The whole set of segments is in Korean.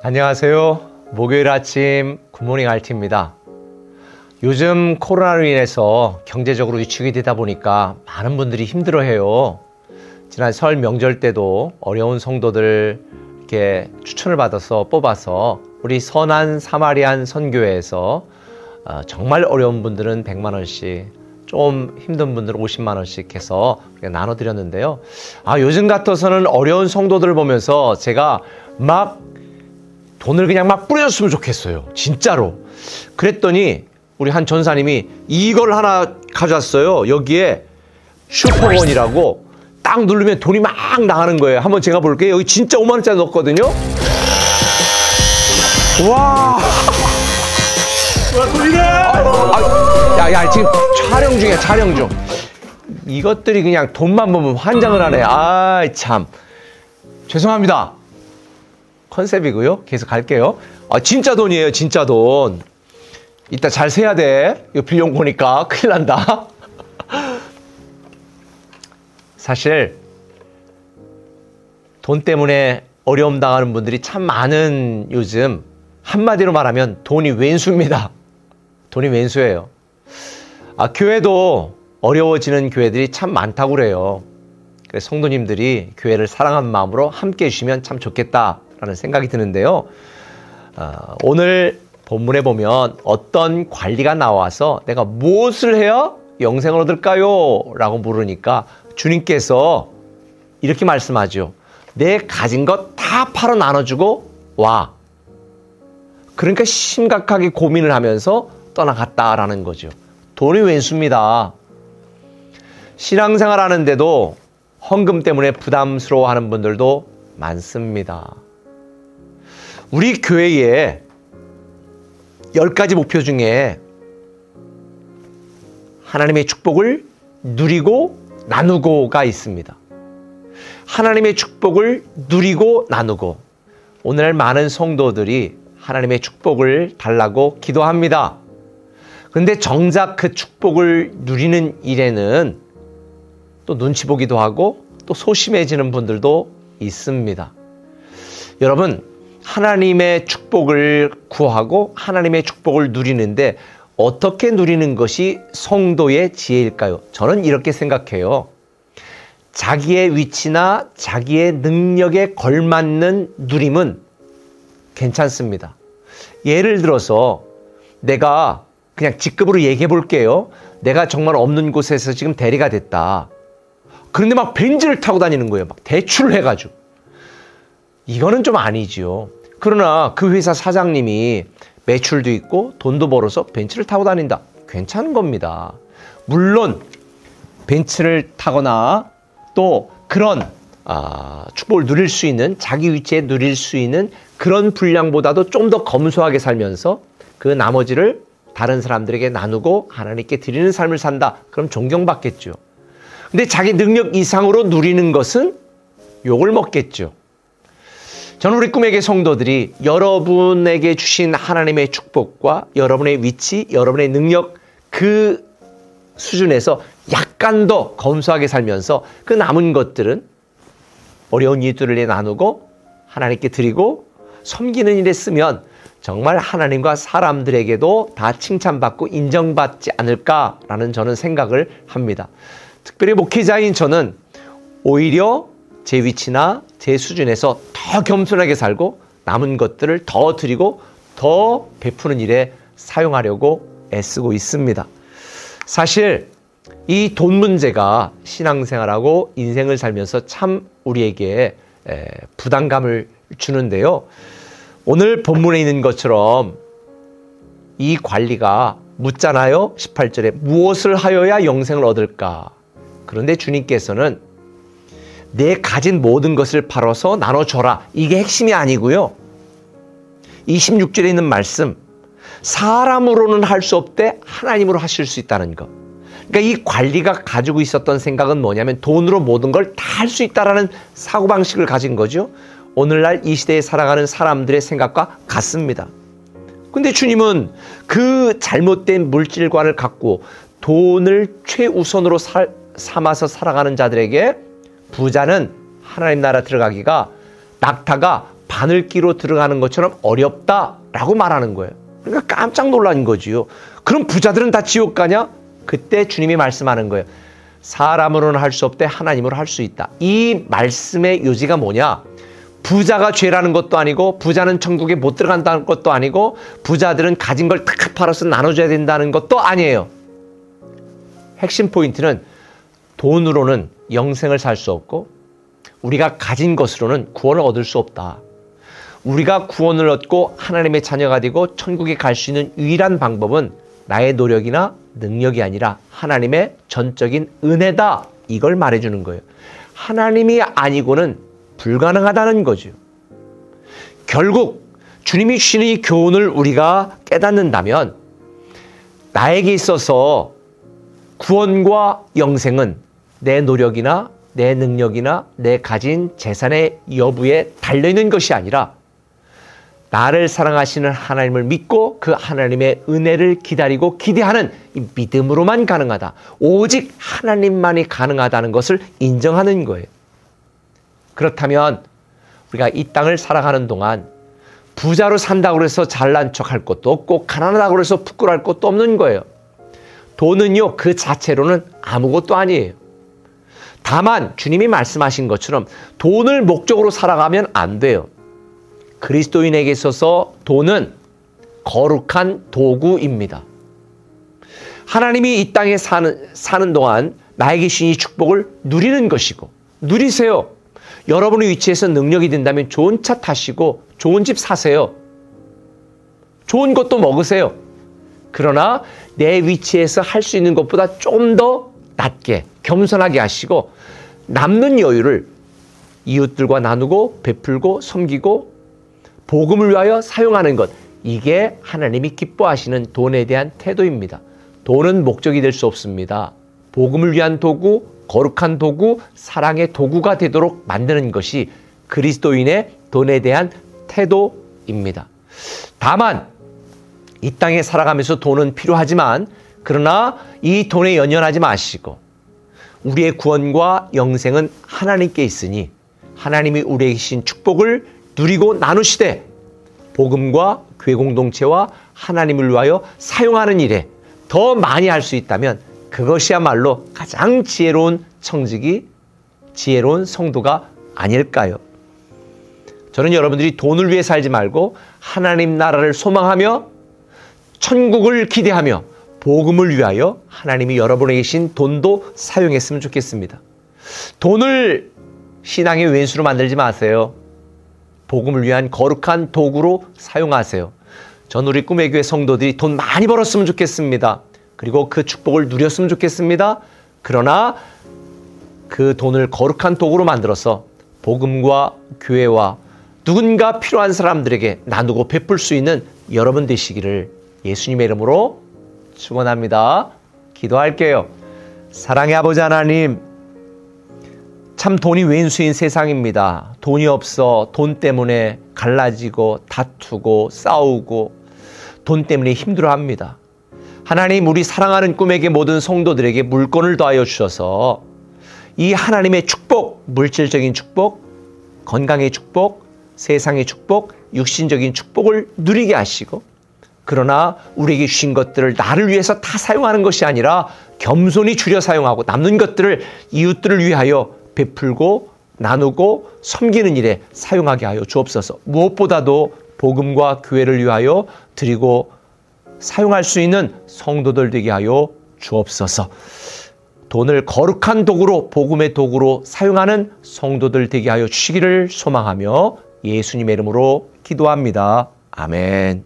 안녕하세요. 목요일 아침 굿모닝 RT입니다. 요즘 코로나로 인해서 경제적으로 위축이 되다 보니까 많은 분들이 힘들어해요. 지난 설 명절 때도 어려운 성도들 이렇게 추천을 받아서 뽑아서 우리 선한 사마리안 선교회에서 정말 어려운 분들은 100만 원씩, 좀 힘든 분들은 50만 원씩 해서 나눠드렸는데요. 요즘 같아서는 어려운 성도들을 보면서 제가 막 돈을 그냥 막 뿌려줬으면 좋겠어요. 진짜로. 그랬더니 우리 한 전사님이 이걸 하나 가져왔어요. 여기에 슈퍼원이라고 딱 누르면 돈이 막 나가는 거예요. 한번 제가 볼게요. 여기 진짜 5만 원짜리 넣었거든요. 와. 돈이네. 야, 지금 촬영 중이야, 촬영 중. 이것들이 그냥 돈만 보면 환장을 하네. 참. 죄송합니다. 컨셉이고요. 계속 갈게요. 진짜 돈이에요. 진짜 돈. 이따 잘 세야 돼. 이거 빌려온 거니까 큰일 난다. 사실 돈 때문에 어려움 당하는 분들이 참 많은 요즘. 한마디로 말하면 돈이 왼수입니다. 돈이 왼수예요. 교회도 어려워지는 교회들이 참 많다고 그래요. 그래서 성도님들이 교회를 사랑하는 마음으로 함께 해주시면 참 좋겠다라는 생각이 드는데요. 오늘 본문에 보면 어떤 관리가 나와서 내가 무엇을 해야 영생을 얻을까요? 라고 물으니까 주님께서 이렇게 말씀하죠. 내 가진 것 다 팔아 나눠주고 와. 그러니까 심각하게 고민을 하면서 떠나갔다라는 거죠. 돈이 왼수입니다. 신앙생활 하는데도 헌금 때문에 부담스러워하는 분들도 많습니다. 우리 교회에 10가지 목표 중에 하나님의 축복을 누리고 나누고가 있습니다. 하나님의 축복을 누리고 나누고, 오늘날 많은 성도들이 하나님의 축복을 달라고 기도합니다. 그런데 정작 그 축복을 누리는 일에는 또 눈치 보기도 하고 또 소심해지는 분들도 있습니다. 여러분, 하나님의 축복을 구하고 하나님의 축복을 누리는데 어떻게 누리는 것이 성도의 지혜일까요? 저는 이렇게 생각해요. 자기의 위치나 자기의 능력에 걸맞는 누림은 괜찮습니다. 예를 들어서 내가 그냥 직급으로 얘기해 볼게요. 내가 정말 없는 곳에서 지금 대리가 됐다. 그런데 막 벤츠를 타고 다니는 거예요. 막 대출을 해가지고. 이거는 좀 아니지요. 그러나 그 회사 사장님이 매출도 있고 돈도 벌어서 벤츠를 타고 다닌다. 괜찮은 겁니다. 물론 벤츠를 타거나 또 그런 축복을 누릴 수 있는, 자기 위치에 누릴 수 있는 그런 분량보다도 좀 더 검소하게 살면서 그 나머지를 다른 사람들에게 나누고 하나님께 드리는 삶을 산다. 그럼 존경받겠죠. 근데 자기 능력 이상으로 누리는 것은 욕을 먹겠죠. 저는 우리 꿈에게 성도들이 여러분에게 주신 하나님의 축복과 여러분의 위치, 여러분의 능력 그 수준에서 약간 더 검소하게 살면서 그 남은 것들은 어려운 이들을 나누고 하나님께 드리고 섬기는 일에 쓰면 정말 하나님과 사람들에게도 다 칭찬받고 인정받지 않을까라는 저는 생각을 합니다. 특별히 목회자인 저는 오히려 제 위치나 제 수준에서 더 겸손하게 살고 남은 것들을 더 드리고 더 베푸는 일에 사용하려고 애쓰고 있습니다. 사실 이 돈 문제가 신앙생활하고 인생을 살면서 참 우리에게 부담감을 주는데요. 오늘 본문에 있는 것처럼 이 관리가 묻잖아요. 18절에 무엇을 하여야 영생을 얻을까? 그런데 주님께서는 내 가진 모든 것을 팔아서 나눠줘라. 이게 핵심이 아니고요. 26절에 있는 말씀, 사람으로는 할 수 없되 하나님으로 하실 수 있다는 것. 그러니까 이 관리가 가지고 있었던 생각은 뭐냐면 돈으로 모든 걸 다 할 수 있다라는 사고방식을 가진 거죠. 오늘날 이 시대에 살아가는 사람들의 생각과 같습니다. 근데 주님은 그 잘못된 물질관을 갖고 돈을 최우선으로 삼아서 살아가는 자들에게 부자는 하나님 나라 들어가기가 낙타가 바늘기로 들어가는 것처럼 어렵다라고 말하는 거예요. 그러니까 깜짝 놀란 거지요. 그럼 부자들은 다 지옥 가냐? 그때 주님이 말씀하는 거예요. 사람으로는 할 수 없되 하나님으로 할 수 있다. 이 말씀의 요지가 뭐냐? 부자가 죄라는 것도 아니고 부자는 천국에 못 들어간다는 것도 아니고 부자들은 가진 걸 다 팔아서 나눠줘야 된다는 것도 아니에요. 핵심 포인트는 돈으로는 영생을 살 수 없고 우리가 가진 것으로는 구원을 얻을 수 없다. 우리가 구원을 얻고 하나님의 자녀가 되고 천국에 갈 수 있는 유일한 방법은 나의 노력이나 능력이 아니라 하나님의 전적인 은혜다. 이걸 말해주는 거예요. 하나님이 아니고는 불가능하다는 거죠. 결국 주님이 주시는 이 교훈을 우리가 깨닫는다면 나에게 있어서 구원과 영생은 내 노력이나 내 능력이나 내 가진 재산의 여부에 달려있는 것이 아니라 나를 사랑하시는 하나님을 믿고 그 하나님의 은혜를 기다리고 기대하는 이 믿음으로만 가능하다. 오직 하나님만이 가능하다는 것을 인정하는 거예요. 그렇다면 우리가 이 땅을 살아가는 동안 부자로 산다고 해서 잘난 척할 것도 없고 가난하다고 해서 부끄러워할 것도 없는 거예요. 돈은요 그 자체로는 아무것도 아니에요. 다만 주님이 말씀하신 것처럼 돈을 목적으로 살아가면 안 돼요. 그리스도인에게 있어서 돈은 거룩한 도구입니다. 하나님이 이 땅에 사는 동안 나에게 주신 이 축복을 누리는 것이고 누리세요. 여러분의 위치에서 능력이 된다면 좋은 차 타시고 좋은 집 사세요. 좋은 것도 먹으세요. 그러나 내 위치에서 할 수 있는 것보다 좀 더 낮게 겸손하게 하시고 남는 여유를 이웃들과 나누고 베풀고 섬기고 복음을 위하여 사용하는 것, 이게 하나님이 기뻐하시는 돈에 대한 태도입니다. 돈은 목적이 될 수 없습니다. 복음을 위한 도구, 거룩한 도구, 사랑의 도구가 되도록 만드는 것이 그리스도인의 돈에 대한 태도입니다. 다만 이 땅에 살아가면서 돈은 필요하지만 그러나 이 돈에 연연하지 마시고 우리의 구원과 영생은 하나님께 있으니 하나님이 우리에게 주신 축복을 누리고 나누시되 복음과 교회 공동체와 하나님을 위하여 사용하는 일에 더 많이 할 수 있다면 그것이야말로 가장 지혜로운 청지기, 지혜로운 성도가 아닐까요? 저는 여러분들이 돈을 위해 살지 말고 하나님 나라를 소망하며 천국을 기대하며 복음을 위하여 하나님이 여러분에게 주신 돈도 사용했으면 좋겠습니다. 돈을 신앙의 왼수로 만들지 마세요. 복음을 위한 거룩한 도구로 사용하세요. 전 우리 꿈의 교회 성도들이 돈 많이 벌었으면 좋겠습니다. 그리고 그 축복을 누렸으면 좋겠습니다. 그러나 그 돈을 거룩한 도구로 만들어서 복음과 교회와 누군가 필요한 사람들에게 나누고 베풀 수 있는 여러분 되시기를 예수님의 이름으로 축원합니다. 기도할게요. 사랑의 아버지 하나님, 참 돈이 왼수인 세상입니다. 돈이 없어 돈 때문에 갈라지고 다투고 싸우고 돈 때문에 힘들어합니다. 하나님, 우리 사랑하는 꿈에게 모든 성도들에게 물건을 더하여 주셔서 이 하나님의 축복, 물질적인 축복, 건강의 축복, 세상의 축복, 육신적인 축복을 누리게 하시고 그러나 우리에게 주신 것들을 나를 위해서 다 사용하는 것이 아니라 겸손히 줄여 사용하고 남는 것들을 이웃들을 위하여 베풀고 나누고 섬기는 일에 사용하게 하여 주옵소서. 무엇보다도 복음과 교회를 위하여 드리고 사용할 수 있는 성도들 되게 하여 주옵소서. 돈을 거룩한 도구로, 복음의 도구로 사용하는 성도들 되게 하여 주시기를 소망하며 예수님의 이름으로 기도합니다. 아멘.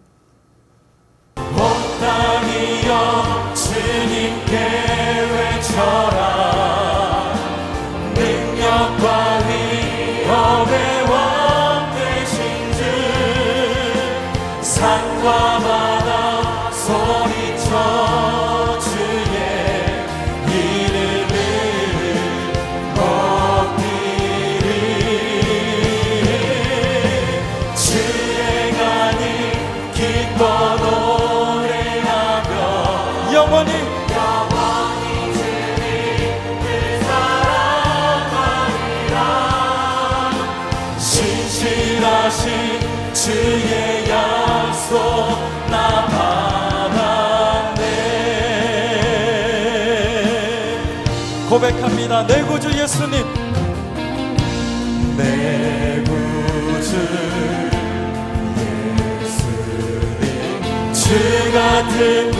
산과 바다 소리쳐 주의 이름을 높이리. 주의 간이 기뻐 노래하며 영원히 주님을 사랑하리라. 신실하신 주의 약속 나 받았네. 고백합니다. 내 구주 예수님, 내 구주 예수님, 주 같은